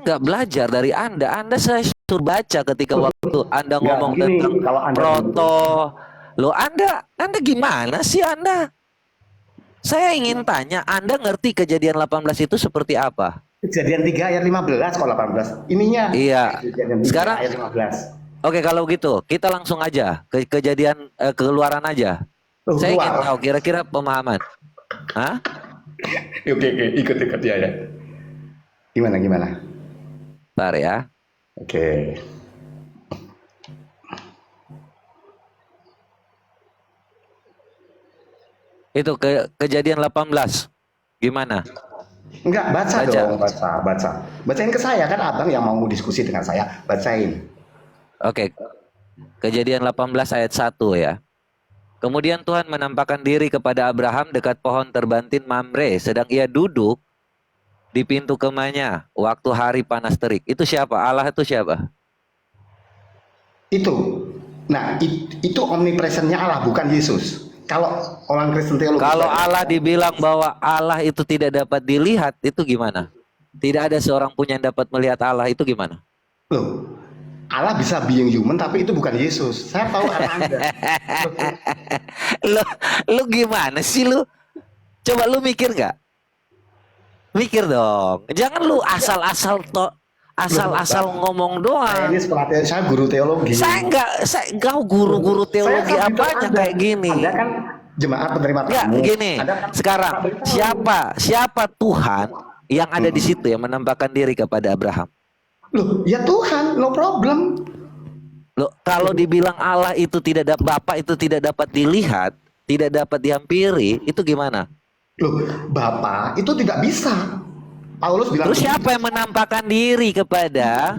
nggak belajar dari Anda. Anda saya suruh baca ketika waktu Anda Nggak, ngomong gini, tentang kalau Anda proto. Loh, Anda gimana sih Anda? Saya ingin tanya, Anda ngerti kejadian 18 itu seperti apa? Kejadian 3 ayat 15 kalau 18. Ininya. Iya. Kejadian 3 Sekarang, ayat 15. oke, kalau gitu, kita langsung aja ke kejadian keluaran aja. Saya ingin Keluar. tahu kira-kira pemahaman. Hah? Oke, ikut ya. Gimana? Bentar ya. Oke. Itu kejadian 18. Gimana? Enggak, baca Baca. dong, baca. Bacain ke saya, kan abang yang mau diskusi dengan saya, bacain. Oke. Kejadian 18 ayat 1 ya. Kemudian Tuhan menampakkan diri kepada Abraham dekat pohon terbantin Mamre, sedang ia duduk di pintu kemahnya waktu hari panas terik. Itu siapa? Allah itu siapa? Itu. Nah, itu omnipresentnya Allah, bukan Yesus. Kalau orang Kristen teologi, Kalau Allah dibilang bahwa Allah itu tidak dapat dilihat, itu gimana? Tidak ada seorang pun yang dapat melihat Allah, itu gimana? loh, Allah bisa being human, tapi itu bukan Yesus. Saya tahu Anda. Lu gimana sih lu? Coba lu mikir nggak? Mikir dong. Jangan lu asal-asal ngomong doang. Ini seperti saya guru teologi. Saya guru-guru teologi apanya kayak gini. Anda kan jemaat penerima tamu. Nggak, gini. Sekarang siapa Tuhan yang ada di situ yang menampakkan diri kepada Abraham? Loh, ya Tuhan, no problem. Loh, kalau dibilang Allah itu tidak dapat, Bapa itu tidak dapat dilihat, tidak dapat dihampiri, itu gimana? Loh, Bapa itu tidak bisa. Paulus bilang. Terus siapa yang menampakkan diri kepada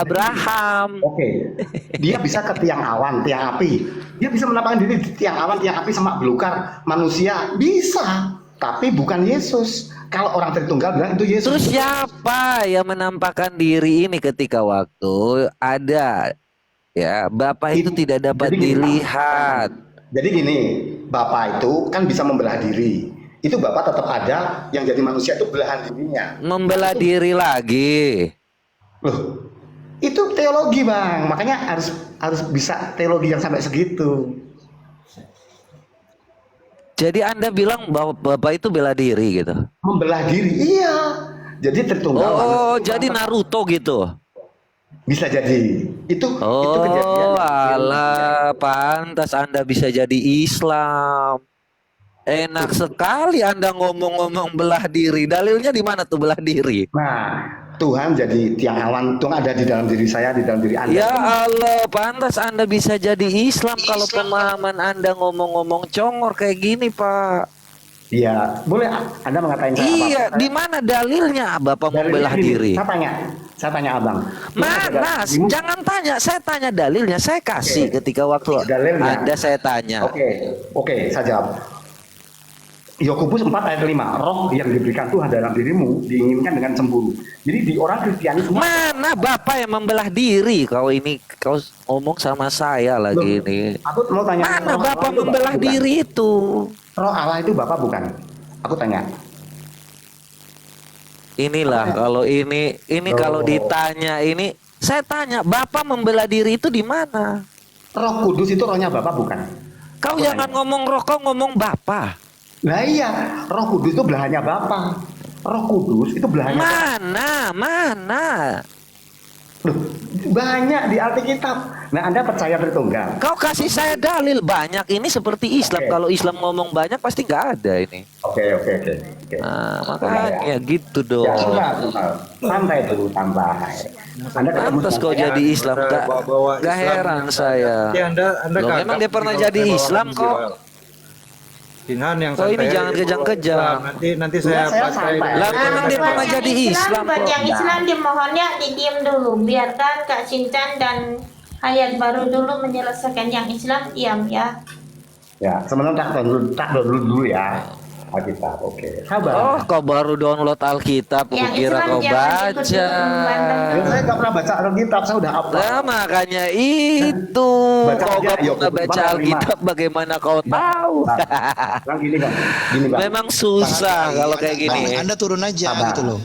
Abraham? Oke. Dia bisa ke tiang awan, tiang api. Dia bisa menampakkan diri di tiang awan, tiang api sama belukar manusia. Bisa. Tapi bukan Yesus. Kalau orang Tritunggal bilang itu Yesus. Terus siapa yang menampakkan diri ini ketika waktu ada ya Bapa itu tidak dapat dilihat. Jadi gini, Bapa itu kan bisa membelah diri. Itu Bapak tetap ada, yang jadi manusia itu belahan dirinya. Membelah diri lagi. Loh, itu teologi Bang, makanya harus bisa teologi yang sampai segitu. Jadi Anda bilang bahwa Bapak itu bela diri gitu? Membelah diri, iya. Jadi Tritunggal. Oh, jadi Naruto gitu? Bisa jadi. Itu kejadian. Alah, pantas Anda bisa jadi Islam. Enak sekali Anda ngomong-ngomong belah diri. Dalilnya di mana tuh belah diri? Nah, Tuhan jadi tiang awan. Tuhan ada di dalam diri saya, di dalam diri Anda. Ya Allah, pantas Anda bisa jadi Islam kalau pemahaman Anda ngomong-ngomong congor kayak gini, Pak. Iya, boleh Anda mengatakan saya. Iya, di mana dalilnya Bapak membelah diri? Saya tanya Abang. Mana? Jangan tanya, saya tanya dalilnya. Saya kasih ketika waktu dalilnya. Anda saya tanya. Oke, saya jawab. Yakobus 4 ayat 5, roh yang diberikan Tuhan dalam dirimu diinginkan dengan cemburu. Jadi di orang Kristiani semua. Mana Bapak yang membelah diri? Kau ngomong sama saya lagi. Loh, ini. Aku mau tanya. Mana Bapak membelah diri itu? Roh Allah itu Bapak bukan? Aku tanya. Inilah kalau ini kalau ditanya ini, saya tanya Bapak membela diri itu di mana? Roh Kudus itu rohnya Bapak bukan? Kau jangan ngomong roh, kau ngomong Bapak. Nah iya, Roh Kudus itu belahannya Bapa. Roh Kudus itu belahannya mana? Loh, banyak di Alkitab. Nah, Anda percaya Tritunggal? Kau kasih saya dalil banyak ini seperti Islam. Kalau Islam ngomong banyak pasti nggak ada ini. Oke. Nah, makanya gitu dong. Ya, santai dulu tambah. Pantas kau jadi Islam, gak heran saya. Loh, memang dia pernah jadi Islam kok. Dengan yang ini jangan kejang-kejang. Nanti saya pakai. Lah memang dia pernah jadi Islam kok. Yang Islam dimohonnya didiam dulu, biarkan Kak Cincan dan Hayat baru dulu menyelesaikan yang Islam, diam ya. Ya, sebenarnya tak dulu ya. Alkitab, oke. Sabar. Oh, kau baru download Alkitab, aku kira kau baca. Saya nggak pernah baca Alkitab, saya udah hafal. Nah, makanya itu. Kau nggak pernah baca Alkitab, bagaimana kau tahu? Bang, gini Bang. Memang susah kalau kayak gini. Anda turun aja gitu loh.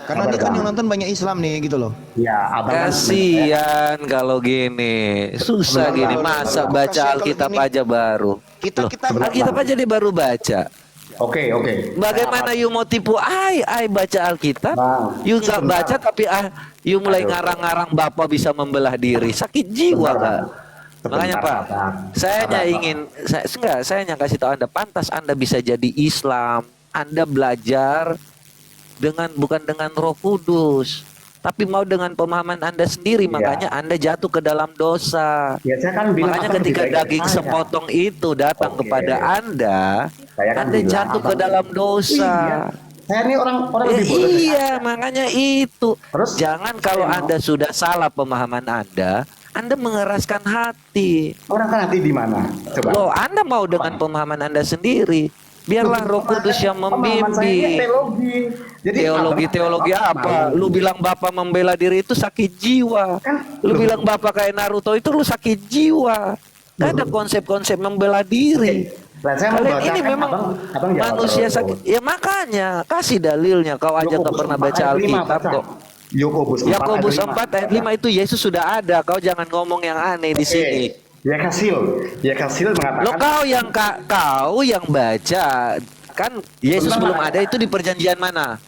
Karena Sabar, ini kan Bang. yang nonton banyak Islam nih gitu loh. Ya, abang kan Kasihan kalau gini. Susah Sebentar, gini. Bang. Masa Kasihan baca kalau Alkitab gini. aja baru. Kita Loh, kita Alkitab aja dia baru baca. Oke. Bagaimana you mau tipu ai baca Alkitab? Bang, You nggak sebentar. baca tapi you mulai Aduh. ngarang-ngarang Bapak bisa membelah diri. Sakit jiwa, Sebentar, Kak. Bang. Makanya Sebentar, Pak, Bang. saya Sabar, Bang. ingin saya yang kasih tahu Anda pantas Anda bisa jadi Islam. Anda belajar bukan dengan Roh Kudus, tapi mau dengan pemahaman Anda sendiri. Iya. Makanya Anda jatuh ke dalam dosa. Ya, saya kan bilang Makanya apa ketika lebih baik daging saya. sepotong itu datang Oke. kepada Anda, Saya kan Anda bilang, jatuh ke Abang. dalam dosa. Iya. Saya ini orang lebih bodoh dari Iya, makanya itu. Terus, Jangan kalau saya mau- Anda sudah salah pemahaman Anda mengeraskan hati. orang kan hati di mana? Coba. Loh, Anda mau dengan pemahaman Anda sendiri. Biarlah Roh Kudus yang Pemahaman saya ini membimbing. teologi. Jadi Teologi apa? Lu bilang Bapak membela diri itu sakit jiwa. Kan, Lu loh. bilang Bapak kayak Naruto itu lu sakit jiwa. Gak ada konsep-konsep membela diri. Lah, saya mau Kalian bacakan, ini memang abang jawab manusia terus. sakit. Ya makanya kasih dalilnya. Kau aja gak Yakobus pernah 4 baca ayat 5, Alkitab baca. kok. Yakobus 4 Yakobus ayat 4 ayat 5 itu Yesus sudah ada. Kau jangan ngomong yang aneh di sini. Yekasil mengatakan Lo kau yang baca kan Yesus Sebentar, belum Pak. ada itu di perjanjian mana?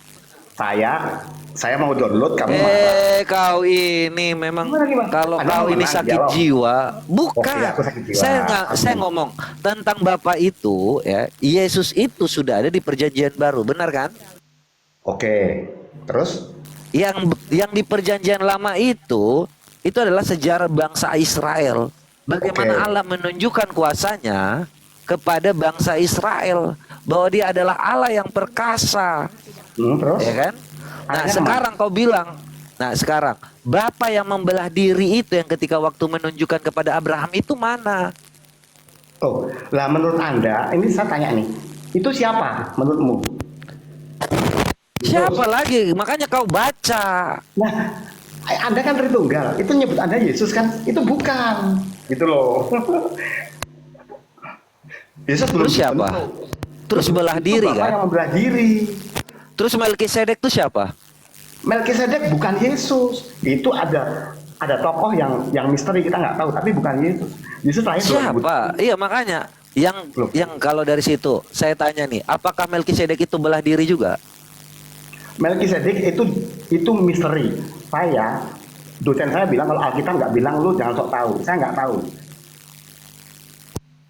saya mau download kamu marah. Kau ini memang Gimana? kalau Anda kau mau ini menang, sakit jawab. jiwa, bukan. Oke, aku sakit jiwa. Saya ngomong tentang Bapak itu ya, Yesus itu sudah ada di perjanjian baru, benar kan? Oke. Terus Yang di perjanjian lama itu adalah sejarah bangsa Israel. Bagaimana Oke. Allah menunjukkan kuasanya kepada bangsa Israel bahwa dia adalah Allah yang perkasa, terus ya kan? Nah, Akhirnya sekarang kau bilang, sekarang Bapa yang membelah diri itu yang ketika waktu menunjukkan kepada Abraham itu mana? Oh, lah menurut Anda, ini saya tanya nih, itu siapa menurutmu? Siapa lagi? Makanya kau baca. Nah, Anda kan Tritunggal, itu nyebut Anda Yesus kan? Itu bukan, gitu loh. Yesus belum Terus siapa? dibentuk. Terus belah Itu diri Bapak kan? yang membelah diri. Terus Melkisedek itu siapa? Melkisedek bukan Yesus, itu ada tokoh yang misteri kita nggak tahu, tapi bukan Yesus. Yesus lahir 2000. Siapa? Iya makanya Loh. yang kalau dari situ saya tanya nih, apakah Melkisedek itu belah diri juga? Melkisedek itu misteri. Dosen saya bilang kalau Alkitab nggak bilang, lu jangan sok tahu. Saya nggak tahu.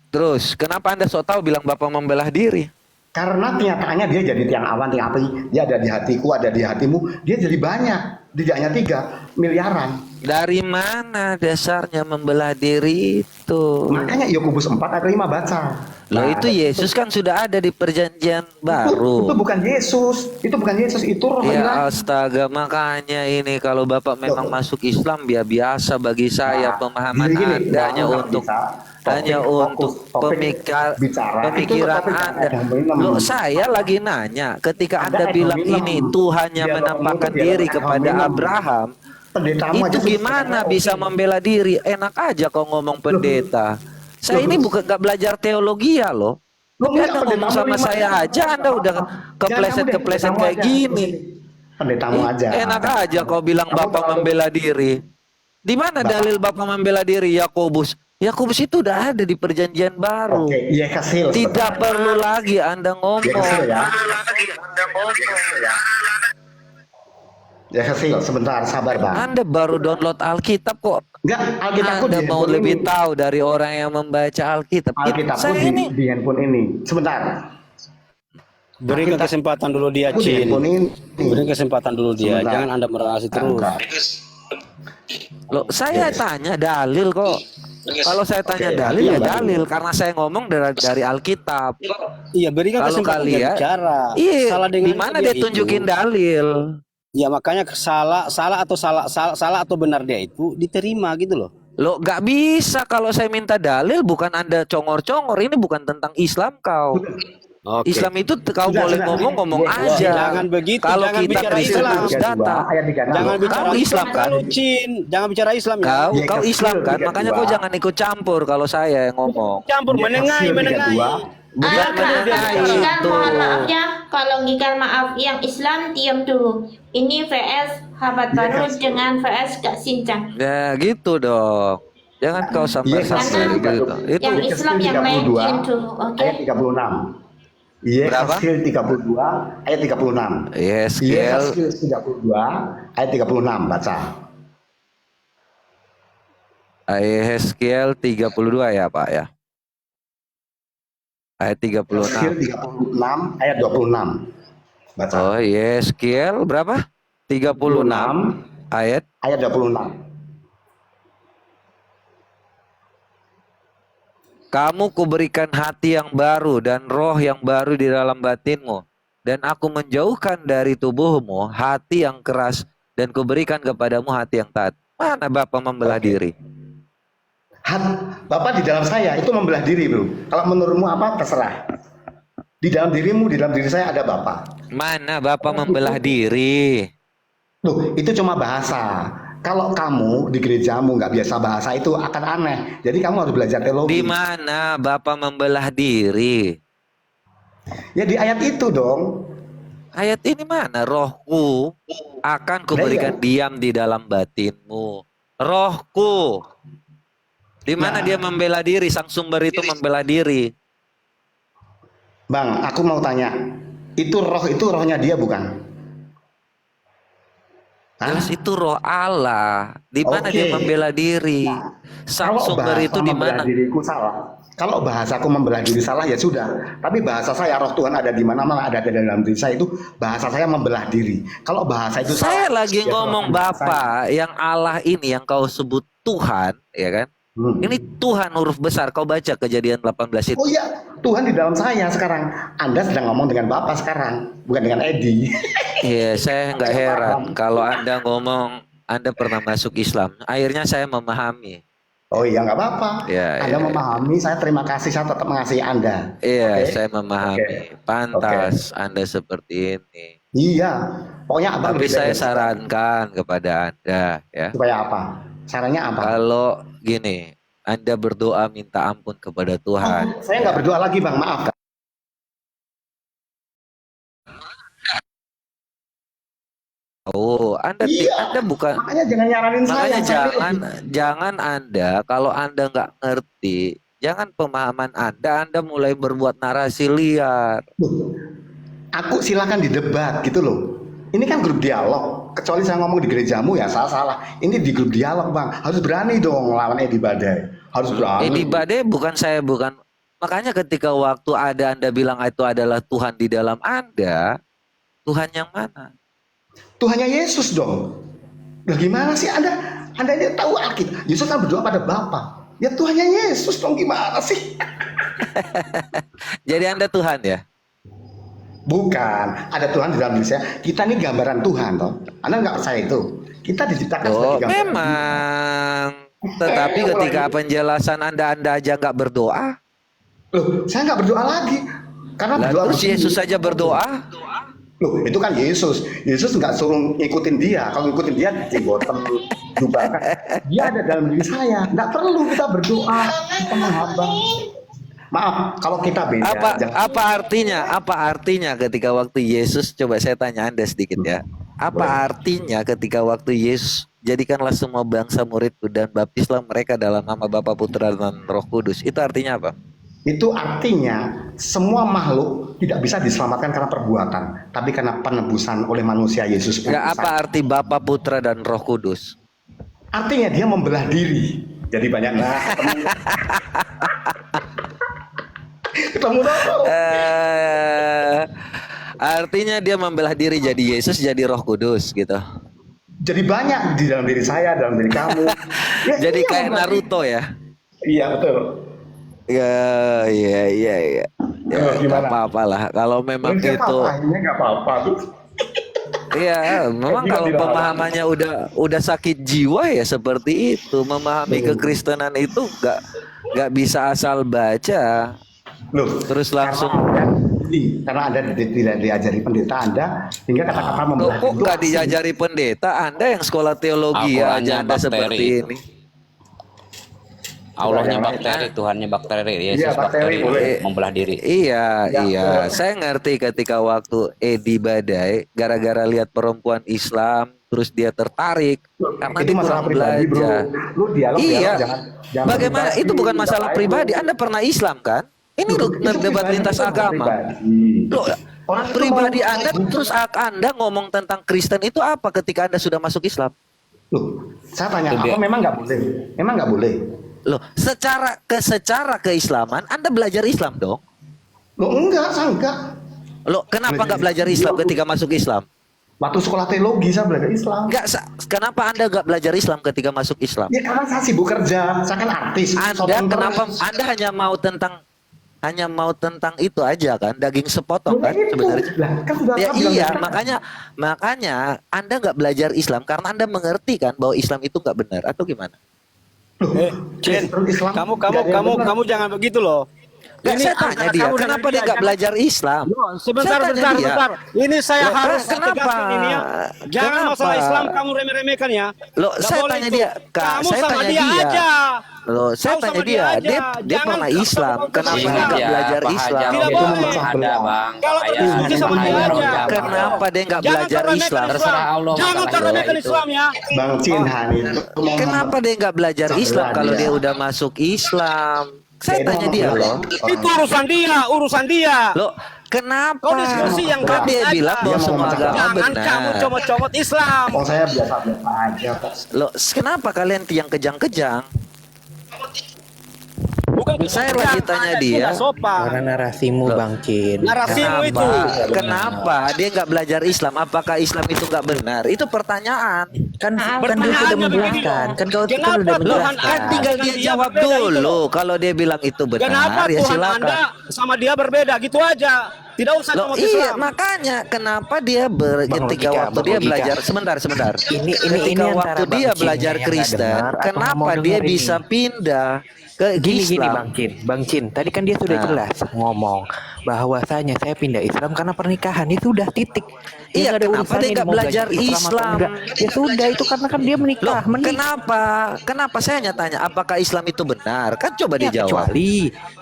Terus kenapa Anda sok tahu bilang Bapak membelah diri? Karena kenyataannya dia jadi tiang awan, tiang api. Dia ada di hatiku, ada di hatimu. Dia jadi banyak. Tidak hanya 3 miliaran. Dari mana dasarnya membelah diri itu? Makanya Yakobus 4 ayat 5 baca. Loh itu Yesus kan sudah ada di perjanjian baru. Itu bukan Yesus. Itu bukan Yesus. Itu roh Ya ilahi. astaga, makanya ini kalau Bapak memang Loh. masuk Islam biasa bagi saya Nah, pemahaman gini, Anda hanya nggak untuk bisa. hanya untuk bicara. pemikiran Itu topik Anda. yang minum. Loh, saya lagi nanya, ketika Anda Anda bilang minum. ini Tuhan yang Dialog menampakkan minum, diri dialog kepada minum. Abraham, Pendetamu aja itu susah. gimana bisa membela diri? Enak aja kau ngomong pendeta. Saya ini bukan nggak belajar teologi ya loh. Loh, Tapi enggak, Anda ngomong pendetamu sama 5 saya ayat. aja, Anda udah Jangan kamu deh, kepleset-kepleset pendetamu kayak aja. gini. Pendetamu aja. Enak aja kau bilang Kamu Bapak terlalu- membela diri. Di mana Bapak. dalil Bapak membela diri? Yakobus. Yakobus itu udah ada di perjanjian baru. Oke, Yekasil. Tidak perlu lagi Anda ngomong. Yekasil ya. Yekasil, sebentar, sabar Bang. Anda baru download Alkitab kok. Enggak, Alkitabku Anda di mau handphone lebih ini. tahu dari orang yang membaca Alkitab. Alkitabku Saya ini di handphone ini. Sebentar. Berikan kesempatan dulu dia, Aku di Cin. handphone ini. Berikan kesempatan dulu dia. Sebentar. Jangan Anda merasi terus. Enggak. loh, saya tanya dalil kok. Kalau saya tanya Oke, dalil ya iya, Bang. dalil karena saya ngomong dari Alkitab. Iya, berikan Kalau kesempatan dia kalian bicara. Iya, Salah dengan di mana dia tunjukin itu. dalil? Ya makanya salah atau benar dia itu diterima gitu loh. Loh, nggak bisa kalau saya minta dalil, bukan Anda congor-congor. Ini bukan tentang Islam kau. Oke. Islam itu kau Sudah, boleh sudah. ngomong Wah, aja. jangan begitu, Kalau jangan kita bicara Kristen Islam. harus data. Ayat 36. Jangan Kau bicara Islam kan? kalau Cin. Jangan bicara Islam ya. Kau Iya, Islam kan? kecil, Makanya 32. kau jangan ikut campur kalau saya yang ngomong. Campur menengahi. Yekasil 32. Bukan Kan itu. mohon maaf ya, kalau ngikan maaf yang Islam diam dulu. Ini VS Sahabat Baru dengan VS Kak Sincang. Ya gitu dong. Jangan kau sambar-sambar Karena gitu. Itu yang Islam yang main diam dulu, oke? ayat 36. Yehezkiel 32 ayat 36. Yehezkiel Yehezkiel 32 ayat 36 baca. Yehezkiel 32 ya Pak ya. Ayat 36. Yehezkiel 36 ayat 26. Baca. Oh, Yehezkiel berapa? 36 ayat ayat 26. Kamu kuberikan hati yang baru dan roh yang baru di dalam batinmu. Dan aku menjauhkan dari tubuhmu hati yang keras dan kuberikan kepadamu hati yang taat. Mana Bapak membelah diri? Bapak di dalam saya itu membelah diri, bro. Kalau menurutmu apa terserah. Di dalam dirimu, di dalam diri saya ada Bapak. Mana Bapak membelah diri? Loh, itu cuma bahasa. Kalau kamu di gerejamu nggak biasa bahasa itu akan aneh. Jadi kamu harus belajar teologi. Di mana Bapak membelah diri? Ya di ayat itu dong. Ayat ini mana? Rohku akan kuberikan diam di dalam batinmu. Rohku. Di mana dia membela diri? Sang sumber itu membela diri. Bang, aku mau tanya. Itu rohnya dia bukan? Hah? Jelas itu roh Allah. Di mana Oke. dia membela diri? Sang Kalau sumber bahasa itu di membelah mana? diriku salah. Kalau bahasaku membelah diri salah ya sudah. Tapi bahasa saya roh Tuhan ada di mana-mana, ada dalam diri saya itu bahasa saya membelah diri. Kalau bahasa itu Saya salah, lagi ya ngomong salahkan bahasa Bapak yang Allah ini yang kau sebut Tuhan, ya kan? saya. Hmm. Ini Tuhan huruf besar. Kau baca Kejadian 18 itu. Oh iya, Tuhan di dalam saya sekarang. Anda sedang ngomong dengan Bapak sekarang, bukan dengan Edi. Iya, saya nggak heran kalau Anda ngomong Anda pernah masuk Islam. Akhirnya saya memahami. Oh iya, nggak apa-apa. Ya, Anda ya, memahami, saya terima kasih, saya tetap mengasihi Anda. Iya, Oke? saya memahami. Oke. Pantas Anda seperti ini. Iya, pokoknya Abang Tapi lebih saya baik sarankan kepada Anda, ya. supaya apa? Sarannya apa? Kalau gini, Anda berdoa minta ampun kepada Tuhan. Saya nggak berdoa lagi, Bang, maaf. Oh, Anda Iya. Anda bukan. Makanya jangan nyaranin Makanya saya. jangan Anda kalau Anda nggak ngerti, jangan pemahaman Anda mulai berbuat narasi liar. Loh, aku silakan didebat gitu loh. Ini kan grup dialog. Kecuali saya ngomong di gerejamu ya salah. Ini di grup dialog, Bang. Harus berani dong lawan Edi Badai. Harus berani. Edi Badai bukan. Makanya ketika waktu Anda bilang itu adalah Tuhan di dalam Anda, Tuhan yang mana? Tuhannya Yesus dong. Nah gimana sih Anda ini tahu Alkitab. Yesus kan berdoa pada Bapa. Ya Tuhannya Yesus dong, gimana sih? Jadi Anda Tuhan ya? Bukan, ada Tuhan di dalam diri saya. Kita ini gambaran Tuhan toh. Anda nggak percaya itu? Kita diciptakan Oh, sebagai gambaran. memang. Tetapi ketika penjelasan Anda aja nggak berdoa, Loh, saya nggak berdoa lagi. Karena lah, berdoa terus Yesus saja berdoa. Loh, itu kan Yesus. Yesus nggak suruh ngikutin dia. Kalau ngikutin dia, jenggoten, jubah kan. Dia ada dalam diri saya. Nggak perlu kita berdoa. Kita menghamba. Maaf, kalau kita beda. Apa artinya ketika waktu Yesus, coba saya tanya Anda sedikit ya. Apa artinya ketika waktu Yesus, jadikanlah semua bangsa muridku dan baptislah mereka dalam nama Bapa, Putra dan Roh Kudus. Itu artinya apa? Itu artinya semua makhluk tidak bisa diselamatkan karena perbuatan, tapi karena penebusan oleh manusia Yesus. Enggak, apa arti Bapa, Putra dan Roh Kudus? Artinya dia membelah diri. Jadi banyak ketemu dong. Artinya dia membelah diri jadi Yesus, jadi Roh Kudus gitu. Jadi banyak di dalam diri saya, dalam diri kamu. Ya, Jadi iya, kayak Bang. Naruto ya. Iya betul. Ya, iya. Ya, Gimana? nggak apa-apa lah. Kalau memang Ini itu, ini nggak apa-apa tuh. iya, memang Tidak, kalau tidak. pemahamannya udah sakit jiwa ya seperti itu. Memahami kekristenan itu nggak bisa asal baca. Loh, Terus langsung. karena Anda tidak diajari pendeta Anda, hingga kata-kata membelah Kok itu nggak asing. diajari pendeta? Anda yang sekolah teologi Aku aja hanya Anda bakteri. seperti ini. Allahnya yang lain. bakteri, Tuhannya bakteri, Iya, Yesus bakteri bakteri, boleh. membelah diri. Iya, Ya, iya. boleh. Saya ngerti ketika waktu Edi Badai gara-gara lihat perempuan Islam terus dia tertarik karena Itu dia masalah kurang pribadi, bro. belajar. Lu dialog, Iya. jangan Bagaimana pribadi, itu bukan minta masalah baik, pribadi. bro. Anda pernah Islam kan? Ini Loh, debat itu pribadi, lintas itu bukan agama. pribadi. Loh, Orang itu pribadi mau- Anda terus Anda ngomong tentang Kristen itu apa ketika Anda sudah masuk Islam? Loh, saya tanya, Itu dia. apa memang nggak boleh? Memang nggak boleh? Loh, secara keislaman Anda belajar Islam dong. Loh, enggak, saya enggak. Loh, kenapa nggak belajar Islam ketika masuk Islam? Waktu sekolah teologi saya belajar Islam. Enggak, kenapa Anda nggak belajar Islam ketika masuk Islam? Ya karena saya sibuk kerja, saya kan artis. Anda shooting kenapa terus. Anda hanya mau tentang itu aja kan, daging sepotong Loh, kan itu. sebenarnya. Lah, kan sudah Ya saya bilang iya, tadi. makanya Anda nggak belajar Islam karena Anda mengerti kan bahwa Islam itu nggak benar atau gimana? Loh, Cin, Kristen Islam nggak ada yang benar. kamu jangan begitu loh. Nggak, saya tanya dia, kenapa dia nggak belajar Islam? Sebentar, Saya tanya dia. Ini saya Loh, harus kenapa? tegaskan ini ya. Jangan Kenapa? masalah Islam kamu remeh-remehkan ya. Loh, Nggak saya boleh tanya itu. dia, Kak, Kamu saya sama tanya dia dia. aja. Loh, saya Kau tanya sama dia, aja. dia Jangan pernah kau Islam, sama kenapa Islam. dia nggak belajar Islam? Tidak Itu boleh. memecah belah. Kalau berdiskusi sama dia aja. Kenapa dia nggak Jangan belajar kau remehkan Islam? Islam. Allah Jangan masalah kau remehkan itu. Islam ya. Bang Cinhan itu ngomong- Kenapa dia nggak belajar Islam kalau dia udah masuk Islam? Saya Dia tanya ngomong dia orang- loh. Itu urusan dia. Loh, kenapa? Kau diskusi yang Kan bagus dia aja. bilang bahwa Dia mau semua memecah agama Jangan kamu benar. comot-comot Islam. Oh, saya biasa-biasa aja kok. Loh, kenapa kalian tiang kejang-kejang? Bukan Saya lagi tanya dia. Sopan. Karena narasimu Loh. Bang Cin. Narasimu itu. Kenapa dia nggak belajar Islam? Apakah Islam itu nggak benar? Itu pertanyaan. Kan Maaf, kan dia sudah pertanyaannya menjelaskan. begini. Kan kau kan Kenapa udah Tuhan menjelaskan. ada? Tinggal dia Dengan dia jawab berbeda itu dulu. loh. Kalau dia bilang itu Kenapa benar, ya Tuhan silakan. Anda sama dia berbeda gitu aja. Tidak usah Loh, comot iya, Islam. makanya kenapa dia ketika logika, waktu Bang dia logika. belajar sebentar. Ini Ketika antara waktu Bang dia Cin belajar yang nggak Kristen, dengar atau kenapa mau dia denger ini? bisa pindah ke Gini Islam? Bang Cin, Bang Cin, tadi kan dia sudah Nah. jelas ngomong bahwasanya saya pindah Islam karena pernikahan, itu udah titik. Iya, Nggak ada kenapa urusannya dia nggak mau belajar atau Islam? enggak. Ya sudah, itu karena kan dia Loh, menikah. kenapa? Kenapa saya hanya tanya apakah Islam itu benar? Kan coba Ya, dijawab.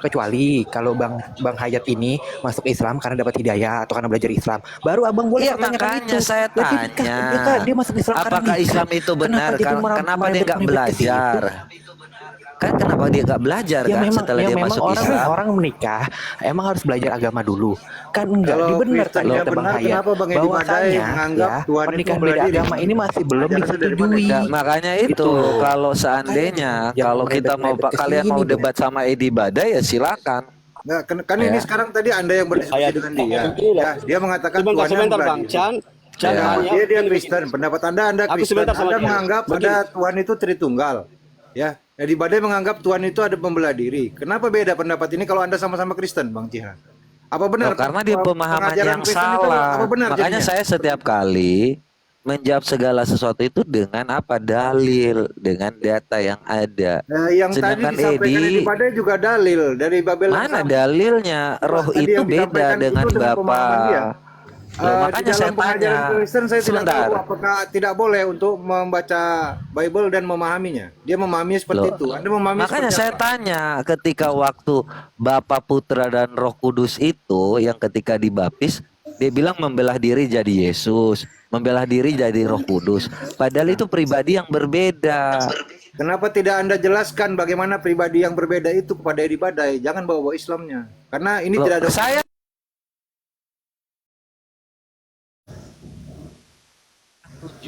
kecuali kalau Bang Hayat ini masuk Islam karena dapat hidayah atau karena belajar Islam, baru abang boleh Iya, pertanyakan makanya itu. saya Berarti tanya. dia masuk Islam karena Apakah nikah. Islam itu benar? Kenapa jadi Kenapa dia nggak merebut ke situ? belajar? Kan kenapa dia nggak belajar Ya kan memang, setelah dia memang masuk orang Islam? orang menikah emang harus belajar agama dulu. Kan enggak Kalau dibenarkan Kristennya kata Bang benar, Hayat kenapa Bang Edi Badai bahwasanya menganggap ya Tuhan itu pernikahan membelah beda diri? agama ini masih belum Ajaran disetujui. Nah, makanya itu kalau seandainya Jangan kalau kita mau merebet-merebet ke kalian mau sini, debat sama Edi Badai ya silakan. Nggak, kan ini sekarang tadi Anda yang berdiskusi dengan dia. Ya, dia mengatakan Sebentar, Tuhannya sebentar membelah Bang diri. Chan. Chan, Ya. namanya. Dia Kristen, pendapat Anda Aku Kristen. sebentar sama Anda dia. menganggap Begini. ada Tuhan itu Tritunggal. Ya, Edi Badai menganggap Tuhan itu ada pembelah diri. Kenapa beda pendapat ini kalau Anda sama-sama Kristen, Bang Cihan? Apa benar? Loh, karena dia pemahaman pengajaran yang Kristen itu salah. apa benar Makanya jadinya? saya setiap kali menjawab segala sesuatu itu dengan apa dalil, dengan data yang ada. Yang tadi Sedangkan disampaikan Edi, Edi Badai juga dalil dari Babel yang mana sama. dalilnya? Roh Tadi itu yang beda disampaikan dengan itu dengan pemahaman dia. Bapa. Loh, Di makanya dalam saya pengajaran tanya. Kristen saya tidak Sebentar. tahu apakah tidak boleh untuk membaca Bible dan memahaminya. Dia memahaminya seperti Loh, itu. Anda memahaminya makanya seperti saya apa? tanya ketika waktu Bapa, Putra dan Roh Kudus itu yang ketika dibaptis dia bilang membelah diri jadi Yesus, membelah diri jadi Roh Kudus. Padahal itu pribadi yang berbeda. Kenapa tidak Anda jelaskan bagaimana pribadi yang berbeda itu kepada Edi Badai? Jangan bawa-bawa Islamnya. Karena ini Loh, tidak ada saya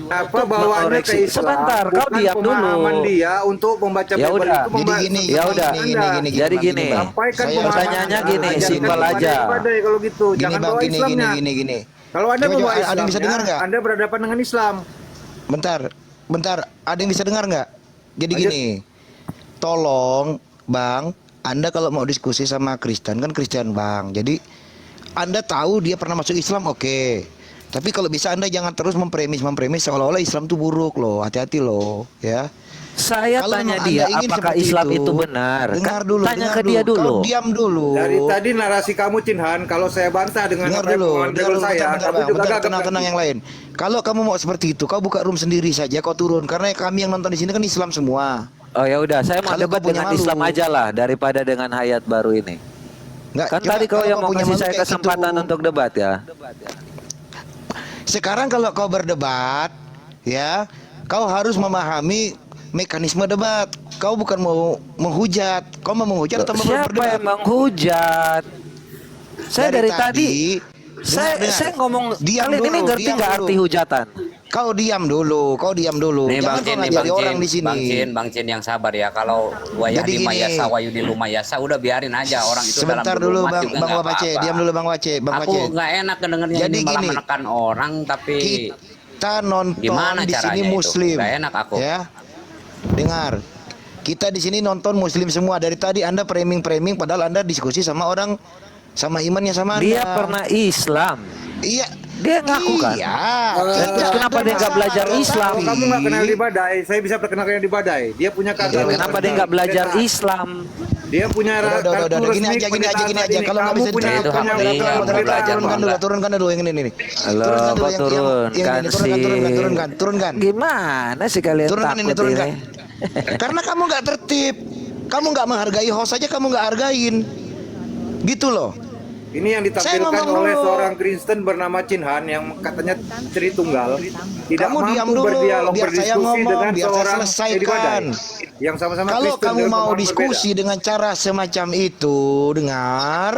apa bawaannya ke Islam. Sebentar, kau bukan diam dulu. pemahaman dia untuk membaca Ya Bible udah. itu memba- Ya udah. Anda. Jadi gini. Sampaikan Saya pemahaman pertanyaannya Anda. gini, Ajarkan simpel kepada aja. Edi Badai kalau gitu. Gini Jangan bang, bawa gini, Islamnya. gini. Kalau Anda Coba, membawa ada yang Islamnya, bisa dengar nggak? Anda berhadapan dengan Islam. Bentar, ada yang bisa dengar nggak? Jadi Lanjut. gini, tolong bang, Anda kalau mau diskusi sama Kristen kan Kristen bang. Jadi Anda tahu dia pernah masuk Islam, oke. Tapi kalau bisa Anda jangan terus mempremis seolah-olah Islam itu buruk loh. Hati-hati loh, ya. Saya Kalau tanya memang dia Anda ingin apakah seperti Islam itu benar. Dengar Kan dulu, tanya dengar ke dia dulu. Kau diam dulu. Dari tadi narasi kamu Cinhan, kalau saya bantah dengan Dengar apa yang dulu, pemahaman Bible saya, bentar, kamu bang, juga bentar, gagap tenang lagi. yang lain. Kalau kamu mau seperti itu, kau buka room sendiri saja, kau turun. Karena kami yang nonton di sini kan Islam semua. Oh ya udah, saya mau Kalau debat kau punya dengan malu. Islam aja lah daripada dengan hayat baru ini. Nggak, Kan coba tadi kau kalau yang mau punya kasih malu saya kayak kesempatan gitu. untuk debat ya. Sekarang kalau kau berdebat, ya, kau harus memahami mekanisme debat. Kau bukan mau menghujat. Kau mau menghujat atau mau Siapa berdebat? yang menghujat? Saya dari tadi, dengar. saya ngomong Diam kalian ini dulu, ngerti diam nggak dulu. arti hujatan? Kau diam dulu, kau diam dulu. Nih Jangan Bang kau Cin, nih ngajari Bang orang Cin, di sini. Bang Cin yang sabar ya. Kalau Jadi wayahdi gini. mayasa, wayudi lumayasa, udah biarin aja orang itu dalam Sebentar dulu umat Bang juga Bang nggak Wace, apa-apa. diam dulu Bang Wace, Bang Aku Wace. nggak enak dengernya Jadi ini malah gini, menekan orang, tapi Kita nonton gimana di sini caranya itu? Muslim. Nggak enak aku. Ya. Dengar. Kita di sini nonton Muslim semua. Dari tadi Anda framing padahal Anda diskusi sama orang sama imannya sama Anda. Dia pernah Islam. Iya. Dia ngaku kan? Iya. Terus kenapa dia nggak belajar Islam? Kalau kamu nggak kenal di Badai, saya bisa perkenalkan yang di Badai. Dia punya Ya, kartu. kenapa dia nggak belajar Islam? Dia punya Udah, kartu gini resmi aja. pendeta Kalau nggak Kamu bisa punya itu punya haknya, punya mau pendeta belajar, Anda. turunkan dulu yang ini. Halo, kok turunkan sih? Turunkan. Gimana sih kalian Turunkan ini, takut turunkan. ini? Karena kamu nggak tertib, kamu nggak menghargai host aja, kamu nggak hargain, gitu loh. Ini yang Saya ditampilkan ngomong oleh dulu. seorang Kristen bernama Chin Han yang katanya Tritunggal, tidak Kamu diam mampu dulu, berdialog biar saya berdiskusi ngomong, dengan biar saya seorang selesaikan. Edi Badai yang sama-sama Kalau Kristen kamu dengan mau pemahaman diskusi berbeda. dengan cara semacam itu, dengar.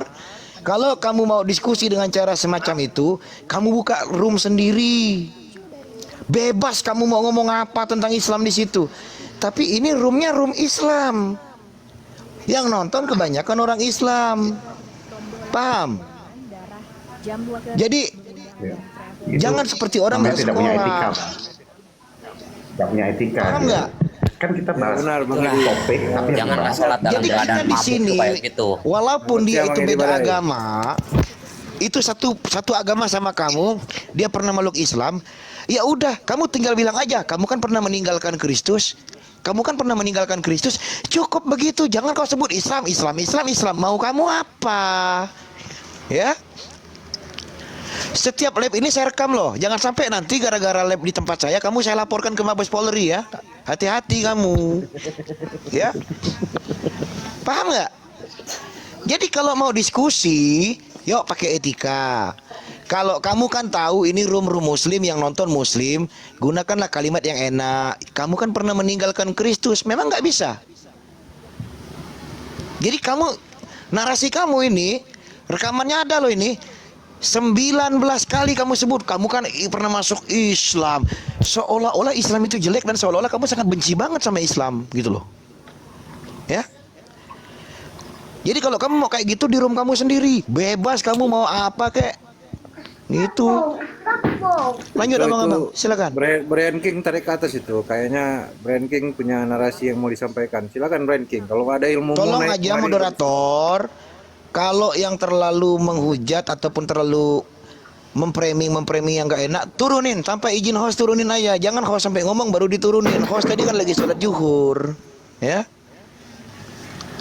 Kalau kamu mau diskusi dengan cara semacam itu, kamu buka room sendiri. Bebas kamu mau ngomong apa tentang Islam di situ. Tapi ini roomnya room Islam. Yang nonton kebanyakan orang Islam. Paham? Jadi jangan seperti orang nggak tidak punya etika, sekolah. Bang. Nggak punya etika. Paham dia. nggak? Kan kita bahas Benar, Bang Edi. topik, tapi Jangan yang sholat dalam Jadi kita keadaan di mabuk sini, kayak gitu. walaupun dia Siapa itu yang beda dibadai? agama, itu satu agama sama kamu, dia pernah meluk Islam, ya udah, kamu tinggal bilang aja, kamu kan pernah meninggalkan Kristus, cukup begitu, jangan kau sebut Islam, mau kamu apa, ya? Setiap lab ini saya rekam loh, jangan sampai nanti gara-gara lab di tempat saya, kamu saya laporkan ke Mabes Polri ya, hati-hati kamu, ya, paham nggak? Jadi kalau mau diskusi, yuk pakai etika. Kalau kamu kan tahu ini room Muslim yang nonton Muslim, gunakanlah kalimat yang enak. Kamu kan pernah meninggalkan Kristus, memang nggak bisa. Jadi kamu, narasi kamu ini, rekamannya ada loh ini. 19 kali kamu sebut, kamu kan pernah masuk Islam. Seolah-olah Islam itu jelek dan seolah-olah kamu sangat benci banget sama Islam, gitu loh. Ya. Jadi kalau kamu mau kayak gitu di room kamu sendiri, bebas kamu mau apa kek. Gitu. Lanjut Itu abang-abang, silakan. Brian King tarik ke atas itu. Kayaknya Brian King punya narasi yang mau disampaikan. Silakan Brian King. Kalau ada ilmu Tolong aja moderator, kalau yang terlalu menghujat ataupun terlalu memframing yang nggak enak, turunin tanpa izin host, turunin aja. Jangan host sampai ngomong baru diturunin. Host tadi kan lagi sholat zuhur, ya.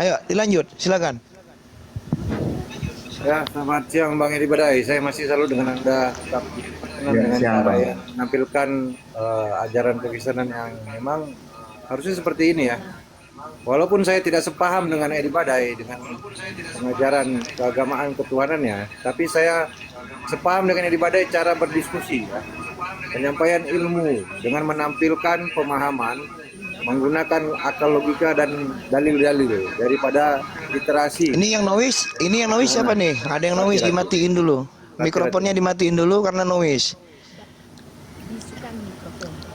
Ayo dilanjut, silakan. Ya, selamat siang Bang Edi Badai. Saya masih selalu dengan Anda tetap dengan siang, cara Bang. ya, menampilkan ajaran kekristenan yang memang harusnya seperti ini ya. Walaupun saya tidak sepaham dengan Edi Badai dengan pengajaran keagamaan ketuhanannya, tapi saya sepaham dengan Edi Badai cara berdiskusi ya. Penyampaian ilmu dengan menampilkan pemahaman menggunakan akal logika dan dalil-dalil daripada literasi. Ini yang noise siapa nih? Ada yang noise, dimatiin dulu. Mikrofonnya dimatiin dulu karena noise.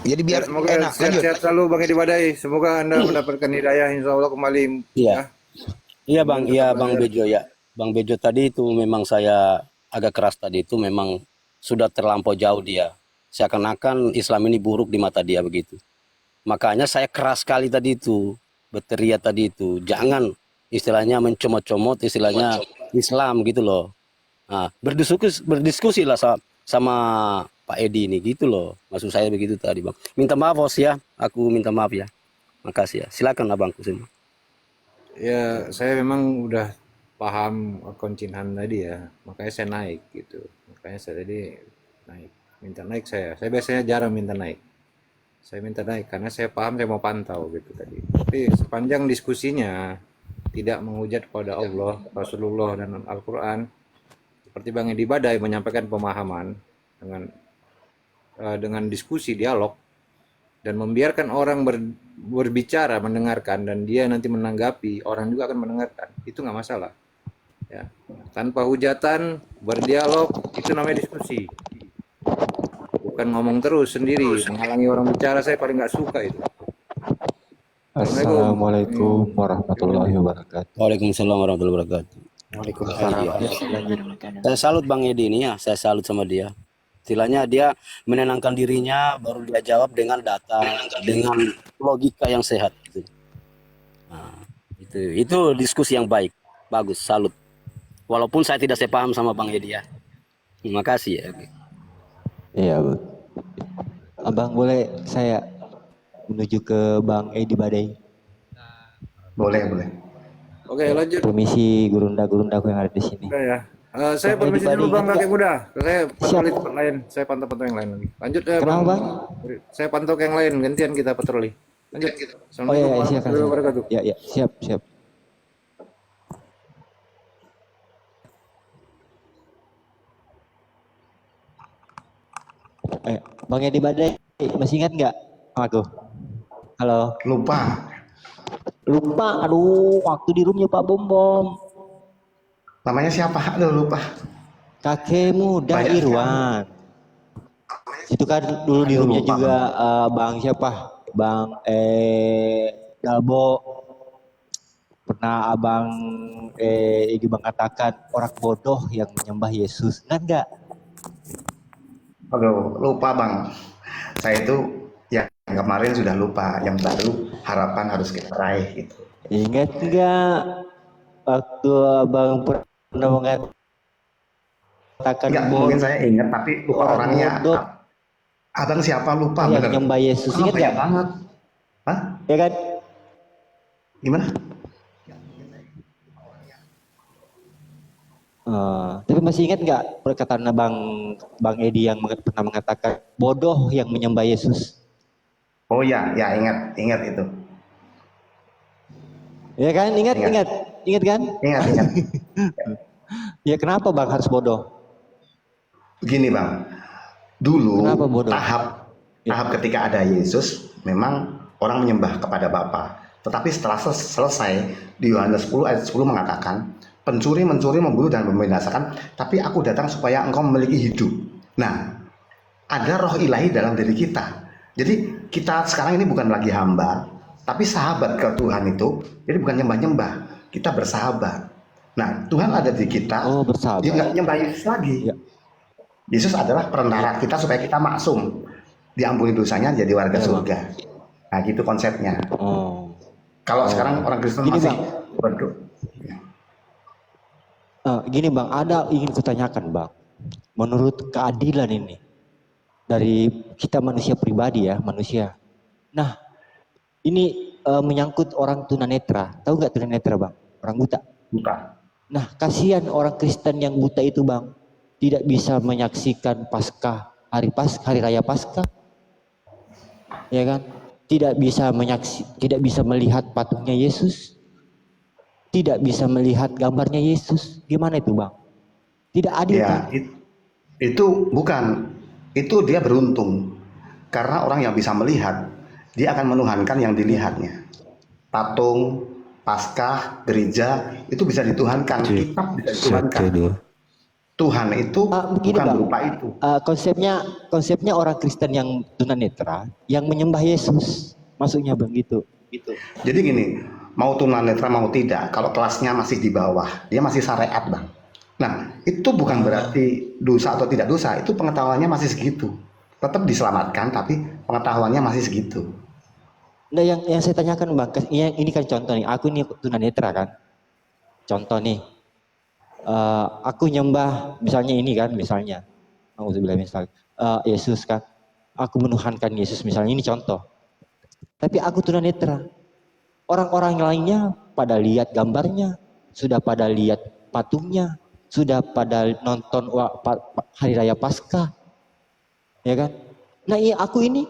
Jadi biar Semoga enak. Lanjut. sehat-sehat selalu Bang Edi Badai. Semoga Anda mendapatkan hidayah insya Allah kembali. Iya. Ya. Iya Bang, Bang Bejo ya. Bang Bejo tadi itu memang saya agak keras tadi itu memang sudah terlampau jauh dia. Seakan-akan Islam ini buruk di mata dia begitu. Makanya saya keras sekali tadi itu, berteriak tadi itu. Jangan istilahnya mencomot-comot istilahnya Islam gitu loh. Nah, berdiskusi lah sama Pak Edi ini gitu loh. Maksud saya begitu tadi Bang. Minta maaf Bos ya, aku minta maaf ya. Makasih ya. Silakan abangku semua. Ya, saya memang udah paham akun Cinhan tadi ya, makanya saya naik gitu. Makanya saya tadi naik, minta naik saya. Saya biasanya jarang minta naik. saya minta naik karena saya paham, saya mau pantau gitu tadi. Tapi sepanjang diskusinya tidak menghujat kepada Allah, Rasulullah dan Al-Quran, seperti Bang Edi Badai menyampaikan pemahaman dengan diskusi dialog dan membiarkan orang berbicara, mendengarkan, dan dia nanti menanggapi, orang juga akan mendengarkan, itu nggak masalah ya. Tanpa hujatan, berdialog, itu namanya diskusi, bukan ngomong terus sendiri menghalangi orang bicara. Saya paling nggak suka itu. Assalamualaikum warahmatullahi wabarakatuh. Waalaikumsalam warahmatullahi wabarakatuh. Saya salut Bang Edi ini ya, saya salut sama dia. Istilahnya dia menenangkan dirinya, baru dia jawab dengan data, dengan logika yang sehat. Nah, itu diskusi yang baik, bagus, salut. Walaupun saya tidak sepaham sama Bang Edi ya. Terima kasih ya. Iya, Bu. Abang boleh saya menuju ke Bang Edi Badai? Boleh, boleh. Oke, lanjut. Permisi gurunda-gurundaku yang ada di sini. Udah ya. Saya Bang Edi permisi dulu Badai Bang ingat kakek muda. Saya patroli Siap. tempat lain. Saya pantau yang lain lagi. Lanjut ya Kenapa, Bang? Saya pantau ke yang lain. Gantian kita patroli. Lanjut. Oh iya, Assalamualaikum iya, warahmatullahi silakan. wabarakatuh. Ya, ya, siap, siap. Bang Edi Badai, masih ingat nggak aku? Halo. Lupa. Lupa, aduh, waktu di roomnya Pak Bom Bom. Namanya siapa? Aduh, lupa. Kakek muda Banyak Irwan. Itu kan dulu di Aduh, roomnya lupa, juga Bang siapa? Bang Dalbo. Pernah Abang Edi Bang katakan orang bodoh yang menyembah Yesus. Ingat nggak? Aduh, lupa Bang. Saya itu yang kemarin sudah lupa, yang baru harapan harus kita raih gitu. Ingat nggak waktu Abang pernah mengatakan Enggak, mungkin saya ingat tapi lupa orang orangnya. bodoh Abang siapa lupa yang bener. menyembah Yesus? Ingat Banyak nggak? banget. Hah? Ya kan? Gimana? Tapi masih ingat nggak perkataan Bang Edi yang pernah mengatakan bodoh yang menyembah Yesus? Oh ya, ya ingat itu. Ya kan? Ingat kan? Ingat. Ya kenapa Bang harus bodoh? Begini Bang, dulu Kenapa bodoh? tahap ketika ada Yesus, memang orang menyembah kepada Bapa. Tetapi setelah selesai, di Yohanes 10 ayat 10 mengatakan, pencuri mencuri, membunuh dan membinasakan, tapi aku datang supaya engkau memiliki hidup. Nah, ada roh ilahi dalam diri kita. Jadi kita sekarang ini bukan lagi hamba, tapi sahabat ke Tuhan itu. Jadi bukan nyembah-nyembah, kita bersahabat. Nah, Tuhan ada di kita. Oh, bersahabat. Dia nggak nyembah Yesus lagi. Ya. Yesus adalah perantara kita supaya kita maksum, diampuni dosanya, jadi warga Ya, surga. Nah, gitu konsepnya. Oh. Kalau sekarang orang Kristen Gini, masih Bang. berdoa. Gini Bang, ada ingin kutanyakan Bang. Menurut keadilan ini dari kita manusia pribadi ya, manusia. Nah, ini menyangkut orang tunanetra. Tahu nggak tunanetra Bang? Orang buta. Bukan. Nah, kasihan orang Kristen yang buta itu Bang, tidak bisa menyaksikan Paskah, hari raya Paskah. Ya kan? Tidak bisa melihat patungnya Yesus. Tidak bisa melihat gambarnya Yesus. Gimana itu Bang? Tidak adil Ya, kan? itu bukan. Itu dia beruntung. Karena orang yang bisa melihat, dia akan menuhankan yang dilihatnya. Patung, Paskah, gereja, itu bisa dituhankan. Kitab bisa dituhankan. Tuhan itu Begini bukan Bang, berupa itu. konsepnya orang Kristen yang tunanetra yang menyembah Yesus, maksudnya Bang gitu. Jadi gini, mau tunanetra mau tidak, kalau kelasnya masih di bawah, dia masih syariat Bang. Nah, itu bukan berarti dosa atau tidak dosa, itu pengetahuannya masih segitu. Tetap diselamatkan, tapi pengetahuannya masih segitu. Nah, yang saya tanyakan Bang, ini kan contoh nih, aku ini tunanetra kan. Contoh nih, aku nyembah misalnya ini kan, aku bilang Yesus kan, aku menuhankan Yesus misalnya, ini contoh. Tapi aku tunanetra. Orang-orang lainnya pada lihat gambarnya, sudah pada lihat patungnya, sudah pada nonton hari raya Paskah, ya kan? Nah, aku ini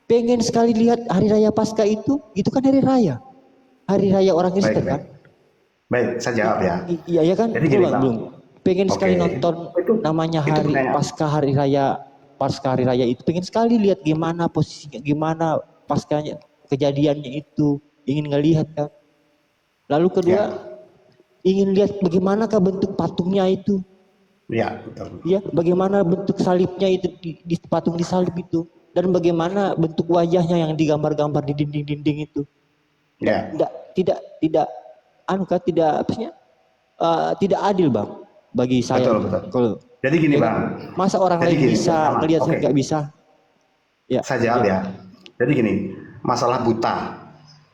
pengen sekali lihat hari raya Paskah itu kan hari raya orang Baik, Kristen baik. kan. Baik, saya jawab ya. Iya ya kan, Jadi betul gini, Bang, Bang. belum pengen sekali Oke. nonton namanya itu hari pertanyaan. Paskah hari raya itu, pengen sekali lihat gimana posisinya, gimana paskanya, kejadiannya itu, ingin ngelihat kan. Lalu kedua, ingin lihat bagaimanakah bentuk patungnya itu, Ya, betul. ya, bagaimana bentuk salibnya itu di patung di salib itu, dan bagaimana bentuk wajahnya yang digambar-gambar di dinding-dinding itu. Ya. Tidak anu kan, tidak apa sih, tidak adil Bang bagi saya. Betul. Kalau Jadi gini, ya kan? Bang. Masa orang Jadi lain gini, bisa pertama, ngelihat, saya oke. nggak bisa. Ya. Saya jawab ya. Jadi gini, masalah buta,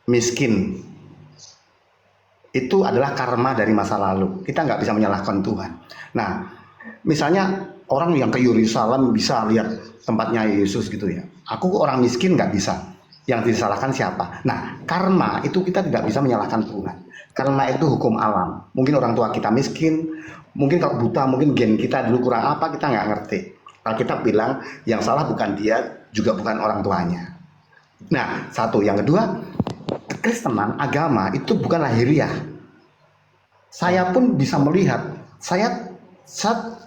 miskin, itu adalah karma dari masa lalu. Kita nggak bisa menyalahkan Tuhan. Nah, misalnya orang yang ke Yerusalem bisa lihat tempatnya Yesus gitu ya. Aku orang miskin nggak bisa. Yang disalahkan siapa? Nah, karma itu kita tidak bisa menyalahkan Tuhan. Karma itu hukum alam. Mungkin orang tua kita miskin, mungkin kalau buta, mungkin gen kita dulu kurang apa, kita nggak ngerti. Kalau kita bilang yang salah bukan dia, juga bukan orang tuanya. Nah, satu. Yang kedua, kekristenan, agama itu bukan lahiriah. Saya pun bisa melihat, saya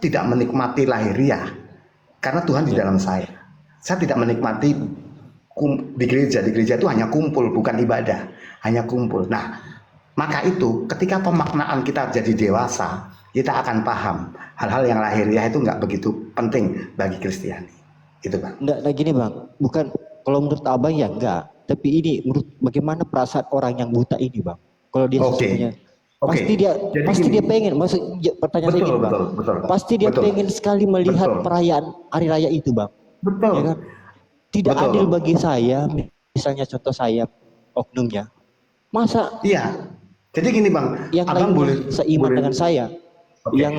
tidak menikmati lahiriah karena Tuhan di dalam saya. Saya tidak menikmati di gereja. Di gereja itu hanya kumpul, bukan ibadah, hanya kumpul. Nah, maka itu ketika pemaknaan kita jadi dewasa, kita akan paham hal-hal yang lahiriah itu nggak begitu penting bagi Kristiani. Itu Bang. Nggak gini Bang, bukan kalau menurut Abang ya enggak, tapi ini menurut bagaimana perasaan orang yang buta ini Bang. Kalau dia sesungguhnya pasti dia pengen, pertanyaan saya gini Bang, betul. pasti dia Betul. pengen sekali melihat Betul. perayaan hari raya itu Bang. Betul. Ya kan? Tidak Betul. adil bagi saya, misalnya contoh saya oknumnya, masa Iya. Jadi gini Bang, yang Abang lain boleh seiman dengan saya, Oke. yang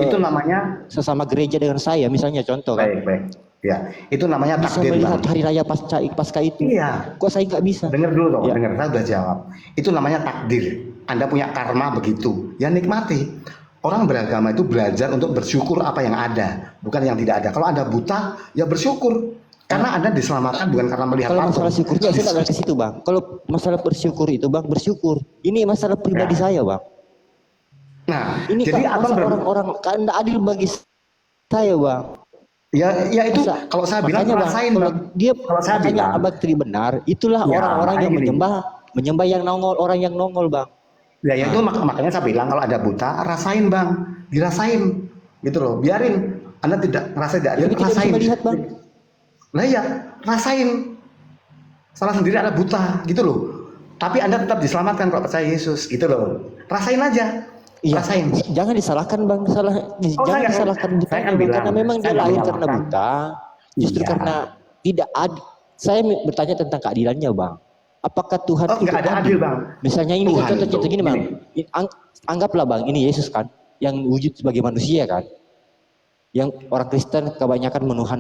itu namanya sesama gereja dengan saya, misalnya contoh kan, baik. Ya, itu namanya bisa takdir melihat Bang. hari raya Paskah itu. Iya. Kok saya nggak bisa? Dengar dulu dong, Ya. dengar, saya udah jawab. Itu namanya takdir. Anda punya karma begitu. Ya nikmati. Orang beragama itu belajar untuk bersyukur apa yang ada, bukan yang tidak ada. Kalau Anda buta, ya bersyukur. Karena Anda diselamatkan bukan karena melihat Kalau patung. masalah syukurnya saya nggak ke situ Bang. Kalau masalah bersyukur itu Bang, bersyukur. Ini masalah pribadi saya Bang. Nah, Ini jadi kan Abang masa orang-orang kan nggak adil bagi saya Bang. ya itu Masa- kalau saya bilang makanya, Bang, rasain kalau Bang. dia Kalau saya makanya bilang, Abang Tri benar, itulah Ya, orang-orang yang makanya gini. menyembah yang nongol, orang yang nongol Bang. ya itu makanya saya bilang kalau ada buta, rasain Bang, dirasain, gitu loh. Biarin Anda tidak ngerasa tidak adil, Tapi tidak bisa rasain. melihat Bang. Lah ya, rasain. Salah sendiri ada buta, gitu loh. Tapi Anda tetap diselamatkan kalau percaya Yesus, gitu loh. Rasain aja. Iya, Rasain. jangan disalahkan Bang, jangan disalahkan saya butanya kan Bang, bilang, karena memang dia saya nggak lahir karena menyalahkan. buta, justru Iya. karena tidak adil. Saya bertanya tentang keadilannya Bang. Apakah Tuhan Oh, nggak itu ada adil Bang. Misalnya ini Tuhan contoh itu, gini Bang. gini. Anggaplah Bang, ini Yesus kan yang wujud sebagai manusia kan. Yang orang Kristen kebanyakan menuhan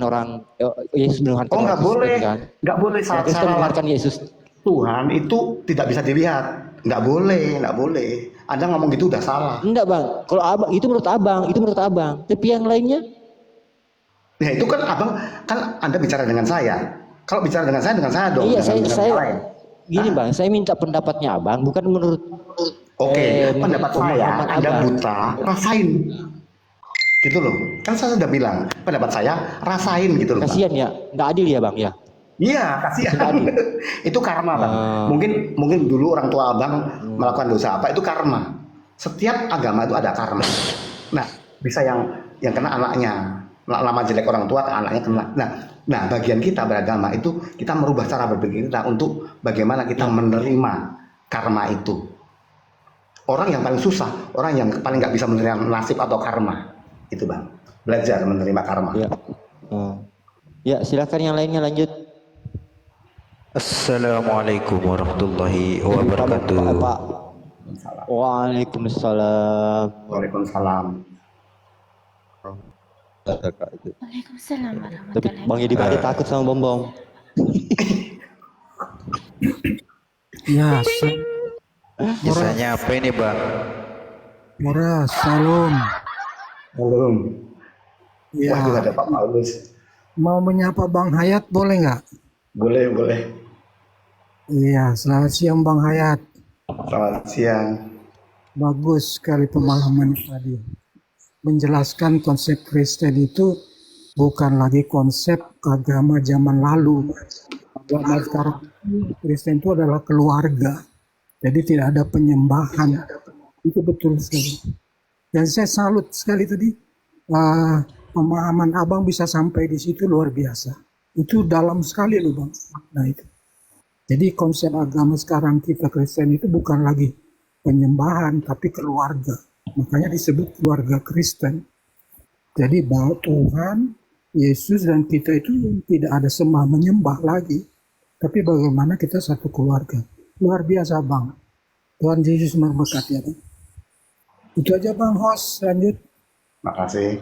Yesus menuhankan Oh orang nggak Kristen boleh, kan. nggak boleh Orang salah Kristen menuhankan Yesus. Tuhan itu tidak bisa dilihat, nggak boleh. Anda ngomong gitu udah salah. Enggak Bang, kalau Abang itu menurut Abang. Tapi yang lainnya Nah itu kan Abang, kan Anda bicara dengan saya. Kalau bicara dengan saya dong. iya, jangan dengan yang lain. gini Bang, saya minta pendapatnya Abang, bukan menurut Oke, pendapat saya, pemahaman Anda Abang. buta, rasain. Gitu loh. Kan saya sudah bilang, pendapat saya rasain gitu loh. Bang. Kasihan ya, nggak adil ya Bang ya. Iya, kasihan. Tadi. Itu karma, Bang. Mungkin dulu orang tua Abang melakukan dosa apa, itu karma. Setiap agama itu ada karma. Nah, bisa yang kena anaknya. Lama jelek orang tua, anaknya kena. Nah, bagian kita beragama itu kita merubah cara berpikir kita untuk bagaimana kita menerima karma itu. Orang yang paling susah, orang yang paling nggak bisa menerima nasib atau karma, itu Bang. Belajar menerima karma. Ya. Ya, silakan yang lainnya lanjut. Assalamualaikum warahmatullahi wabarakatuh. Pak. Waalaikumsalam. Waalaikumsalam. Waalaikumsalam Tapi warahmatullahi Bang Yedi Bade takut sama bom-bom. Ya, Biasanya apa ini Bang? murah, salam. Belum. Ya, Waduh, ada Pak Paulus. mau menyapa Bang Hayat boleh nggak? Boleh, boleh. Iya, selamat siang Bang Hayat. Selamat siang. Bagus sekali pemahaman tadi. Menjelaskan konsep Kristen itu bukan lagi konsep agama zaman lalu. Agama sekarang Kristen itu adalah keluarga. Jadi tidak ada penyembahan. Itu betul sekali. Dan saya salut sekali tadi pemahaman Abang bisa sampai di situ luar biasa. Itu dalam sekali loh Bang. Nah itu. Jadi konsep agama sekarang kita Kristen itu bukan lagi penyembahan tapi keluarga. Makanya disebut keluarga Kristen. Jadi bahwa Tuhan, Yesus dan kita itu tidak ada sembah menyembah lagi. Tapi bagaimana kita satu keluarga. Luar biasa Bang. Tuhan Yesus memberkati ya Bang. Itu aja Bang host, lanjut. Makasih.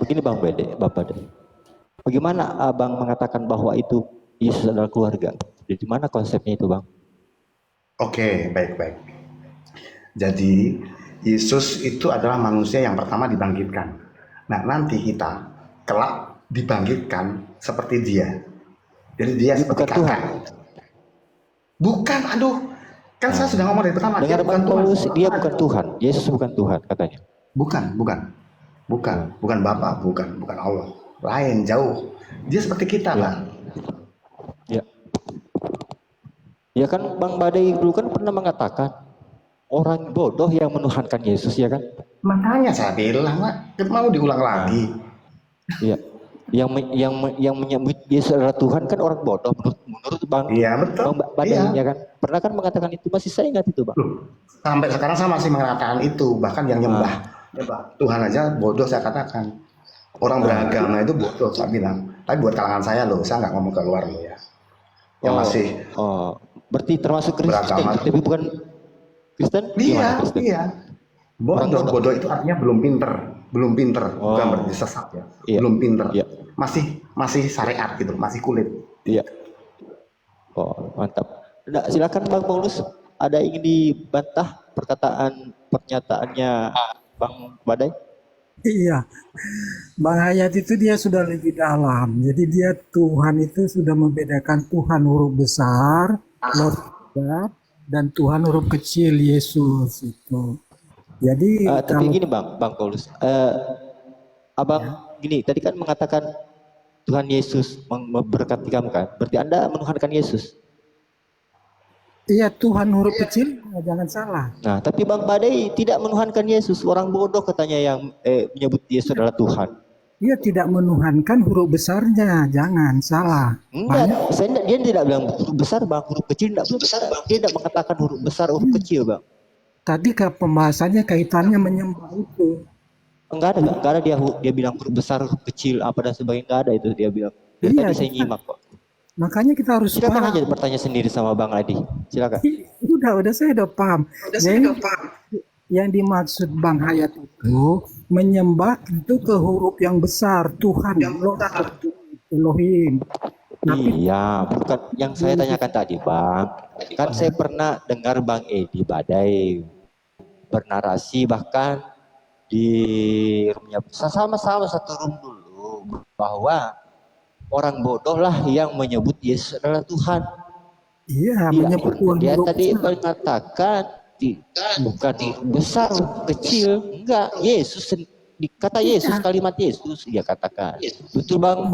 Begini Bang Bede, Bapak Bede. Bagaimana Abang mengatakan bahwa itu Yesus adalah keluarga? Di mana konsepnya itu Bang? Oke, baik-baik. Jadi, Yesus itu adalah manusia yang pertama dibangkitkan. Nah, nanti kita kelak dibangkitkan seperti dia. Jadi dia seperti Bukan Tuhan. Bukan, aduh. Kan saya sudah ngomong dari pertama, dia Dengar bukan Bang Tuhan. Paulus, dia bukan Tuhan. Yesus bukan Tuhan katanya. Bukan Bapa, bukan Allah. Lain, jauh. Dia seperti kita, Pak. Ya. Ya kan Bang Badai dulu kan pernah mengatakan orang bodoh yang menuhankan Yesus ya kan? Makanya saya bilang, Pak, mau diulang lagi. Iya. Yang menyebut Yesus adalah Tuhan kan orang bodoh menurut Bang. Iya, betul. Bang Badai Iya. ya kan? Pernah kan mengatakan itu, masih saya ingat itu Bang. Loh, sampai sekarang saya masih mengatakan itu. Bahkan yang nyembah Tuhan aja bodoh saya katakan. Orang beragama itu bodoh saya bilang. Tapi buat kalangan saya loh, saya nggak ngomong keluar loh ya. Yang masih berarti termasuk Kristen, beragama. tapi bukan Kristen? Gimana Kristen? Iya. Bodoh itu artinya belum pinter, bukan berarti sesat ya. Iya. Belum pinter. Iya. Masih syariat gitu, masih kulit. Iya. Oh, mantap. Nah, silakan Bang Paulus, ada ingin dibantah pernyataannya Bang Badai? Iya, Bang Hayat itu dia sudah lebih dalam. Jadi dia Tuhan itu sudah membedakan Tuhan huruf besar, Lord God, dan Tuhan huruf kecil Yesus itu. Jadi tapi gini Bang Paulus, Abang gini tadi kan mengatakan Tuhan Yesus memberkati kamu kan? Berarti Anda menuhankan Yesus. Iya, Tuhan huruf kecil, jangan salah. Nah, tapi Bang Badai tidak menuhankan Yesus. Orang bodoh katanya yang menyebut Yesus adalah Tuhan. Dia tidak menuhankan huruf besarnya, jangan salah. Enggak, dia tidak bilang huruf besar Bang, huruf kecil tidak besar. Dia tidak mengatakan huruf besar, huruf kecil Bang. Tadi pembahasannya kaitannya menyembah itu. Enggak ada dia bilang huruf besar, huruf kecil, apa dan sebagainya, enggak ada itu dia bilang. Dari tadi saya nyimak kok. Makanya kita harus silakan paham. aja bertanya sendiri sama Bang Adi. Silakan. Udah saya udah paham. Yang dimaksud Bang Hayat itu menyembah itu ke huruf yang besar, Tuhan, Elohim. Iya, bukan yang saya tanyakan tadi, Bang. Kan saya pernah dengar Bang Edi Badai bernarasi bahkan di roomnya sama-sama satu room dulu bahwa orang bodoh lah yang menyebut Yesus adalah Tuhan. Iya, menyebut Tuhan. Dia tadi mengatakan bukan besar, kecil, enggak. Yesus, kata Yesus, kalimat Yesus dia katakan. Betul Bang?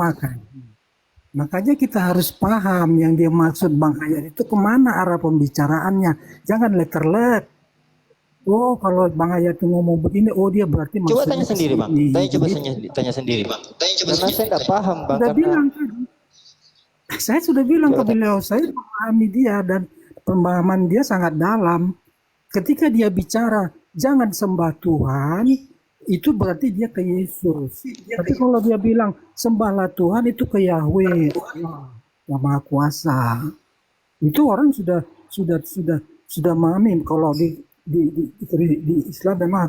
Makanya kita harus paham yang dia maksud Bang Hayat itu kemana arah pembicaraannya. Jangan leker-lek. Oh, kalau Bang Hayat ngomong begini, oh dia berarti maksudnya. Coba tanya sendiri Bang. Tanya sendiri Bang. Karena saya tidak paham Bang. Saya sudah bilang ke beliau, saya memahami dia dan pemahaman dia sangat dalam. Ketika dia bicara, jangan sembah Tuhan, itu berarti dia ke Yesus. Tapi kalau dia bilang, sembahlah Tuhan, itu ke Yahweh, yang Maha Kuasa. Itu orang sudah memahami. Kalau di Islam memang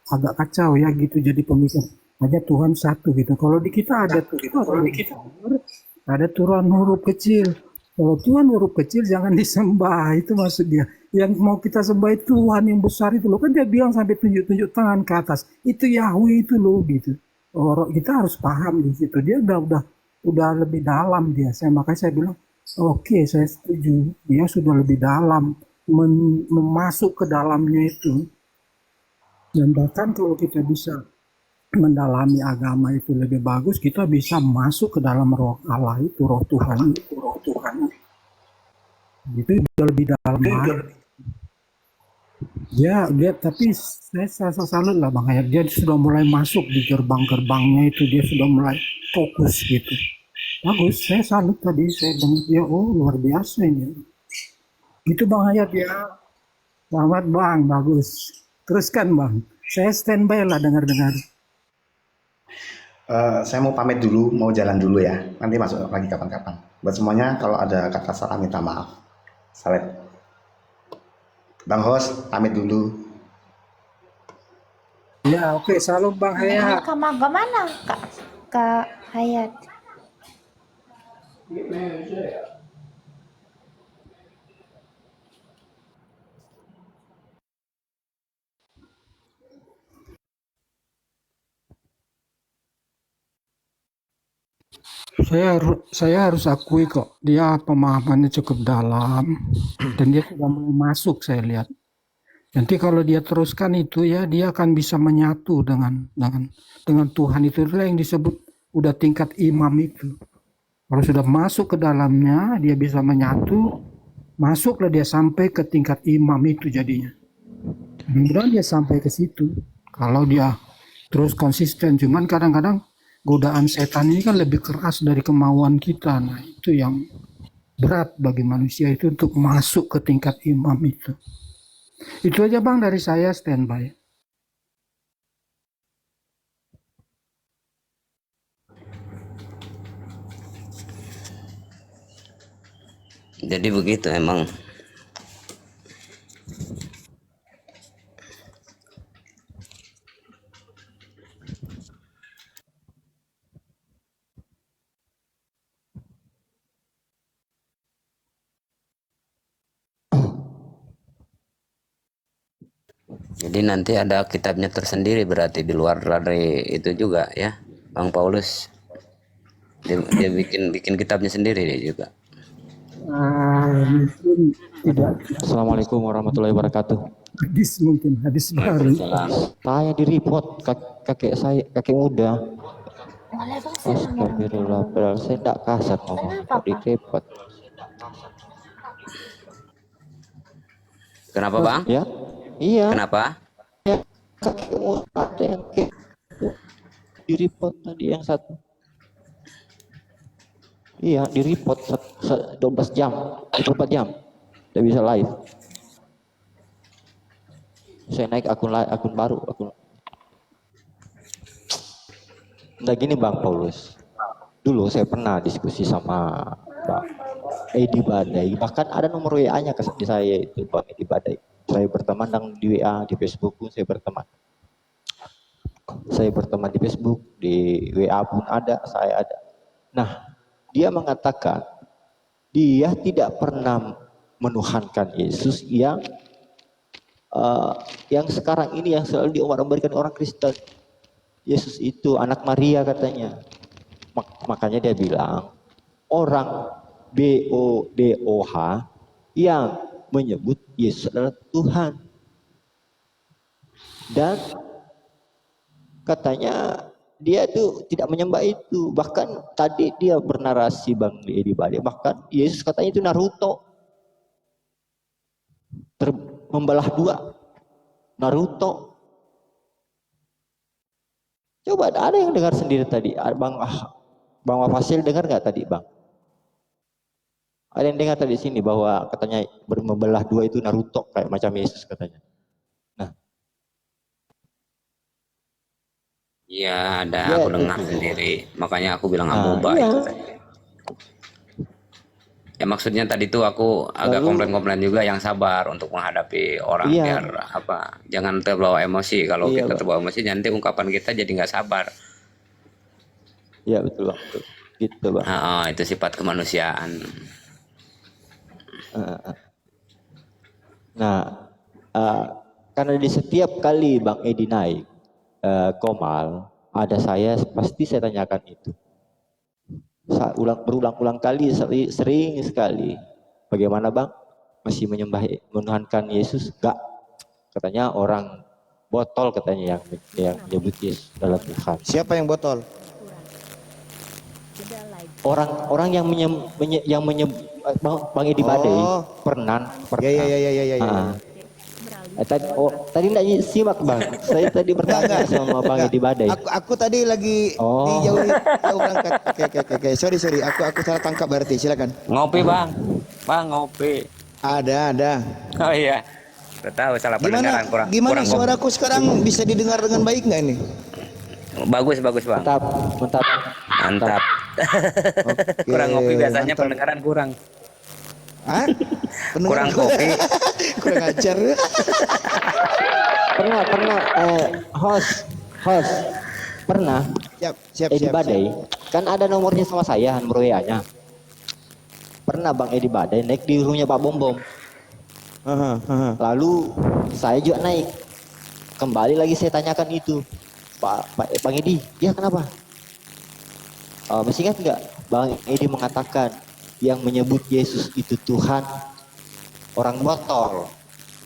agak kacau ya gitu, jadi pemikiran. Hanya Tuhan satu gitu. Kalau di kita ada Tuhan, ada Tuhan huruf kecil. Kalau Tuhan huruf kecil jangan disembah, itu maksud dia. Yang mau kita sembah itu Tuhan yang besar itu loh. Kan dia bilang sampai tunjuk-tunjuk tangan ke atas. Itu Yahweh itu loh gitu. Kita harus paham di situ. Dia udah lebih dalam dia. Makanya saya bilang, oke, saya setuju. Dia sudah lebih dalam memasuk ke dalamnya itu. Dan bahkan kalau kita bisa mendalami agama itu lebih bagus, kita bisa masuk ke dalam roh Allah itu, roh Tuhan itu. Itu udah lebih dalam lagi. Dia tapi saya salut lah Bang Hayat, dia sudah mulai masuk di gerbang-gerbangnya itu, dia sudah mulai fokus gitu. Bagus, saya salut tadi, saya dengar dia, oh luar biasa ini. Itu Bang Hayat ya. Selamat Bang, bagus. Teruskan Bang, saya standby lah dengar-dengar. Saya mau pamit dulu, mau jalan dulu ya. Nanti masuk lagi kapan-kapan. Buat semuanya, kalau ada kata salah minta maaf. Salam. Bang Host, pamit dulu. Ya oke, salam Bang Hayat. Mahkamah mana Kak Hayat? Saya harus akui kok, dia pemahamannya cukup dalam dan dia sudah mulai masuk, saya lihat. Nanti kalau dia teruskan itu ya, dia akan bisa menyatu dengan Tuhan itu. Itulah yang disebut udah tingkat imam itu. Kalau sudah masuk ke dalamnya, dia bisa menyatu, masuklah dia sampai ke tingkat imam itu jadinya. Mudah-mudahan dia sampai ke situ. Kalau dia terus konsisten, cuman kadang-kadang godaan setan ini kan lebih keras dari kemauan kita. Nah, itu yang berat bagi manusia itu untuk masuk ke tingkat imam itu. Itu aja Bang dari saya, standby. Jadi begitu emang. Jadi nanti ada kitabnya tersendiri berarti di luar dari itu juga ya, Bang Paulus. Dia bikin kitabnya sendiri dia juga. Mungkin tidak. Assalamualaikum warahmatullahi wabarakatuh. Mungkin hadis baru. Saya di report kakek muda. Astagfirullah, padahal saya tidak kasar ngomong, kok di report. Kenapa Bang? Ya, iya. Kenapa? Ya, kakek muda ada yang di report tadi yang satu. Iya, di report 12 jam, 24 jam, tidak bisa live. Saya naik akun baru, Nah gini Bang Paulus, dulu saya pernah diskusi sama Bang Edi Badai, bahkan ada nomor WA-nya di saya itu Bang Edi Badai. Saya berteman dengan di WA, di Facebook pun saya berteman. Saya berteman di Facebook, di WA pun ada, saya ada. Nah, dia mengatakan dia tidak pernah menuhankan Yesus yang sekarang ini yang selalu diomong-omongkan orang Kristen. Yesus itu anak Maria katanya. Makanya dia bilang orang BODOH yang menyebut Yesus adalah Tuhan. Dan katanya dia itu tidak menyembah itu. Bahkan tadi dia bernarasi Bang Edi Bade, bahkan Yesus katanya itu Naruto. Membelah dua. Naruto. Coba ada yang dengar sendiri tadi. Bang Wafasil dengar nggak tadi Bang? Ada yang dengar tadi sini bahwa katanya membelah dua itu Naruto kayak macam Yesus katanya. Iya ada, aku dengar sendiri. Makanya aku bilang amuba itu tadi. Ya maksudnya tadi tuh aku agak komplain-komplain juga yang sabar untuk menghadapi orang biar apa, jangan terbawa emosi. Kalau kita terbawa emosi nanti ungkapan kita jadi nggak sabar. Iya betul Bang, gitu Bang. Itu sifat kemanusiaan. Nah, karena di setiap kali Bang Edi naik Komal, ada saya pasti saya tanyakan itu. Berulang-ulang kali, sering sekali. Bagaimana Bang? Masih menuhankan Yesus? Enggak. Katanya orang botol katanya yang menyebut Yesus dalam Tuhan. Siapa yang botol? Orang yang menyebut Bang Edi Badai pernah. Ya. Tadi enggak simak Bang. Saya tadi bertanya sama Bang Edi Badai. Aku tadi lagi jauh berangkat. Oke. Sorry. Aku salah tangkap berarti. Silakan. Ngopi bang, ngopi. Ada. Oh iya, udah tahu salah pendengaran kurang. Gimana kurang suaraku sekarang bisa didengar dengan baik nggak ini? Bagus bang. Mantap. Oke, Kurang ngopi biasanya mantap. pendengaran kurang. Hah? Kurang kopi. Kurang ajar. Pernah host pernah Siap. Edi Badai kan ada nomornya sama saya, nomor WA-nya. Pernah Bang Edi Badai naik di rumahnya Pak Bom. Lalu saya juga naik. Kembali lagi saya tanyakan itu. Bang Edi, ya kenapa? Masih ingat nggak? Bang Edi mengatakan yang menyebut Yesus itu Tuhan orang botol.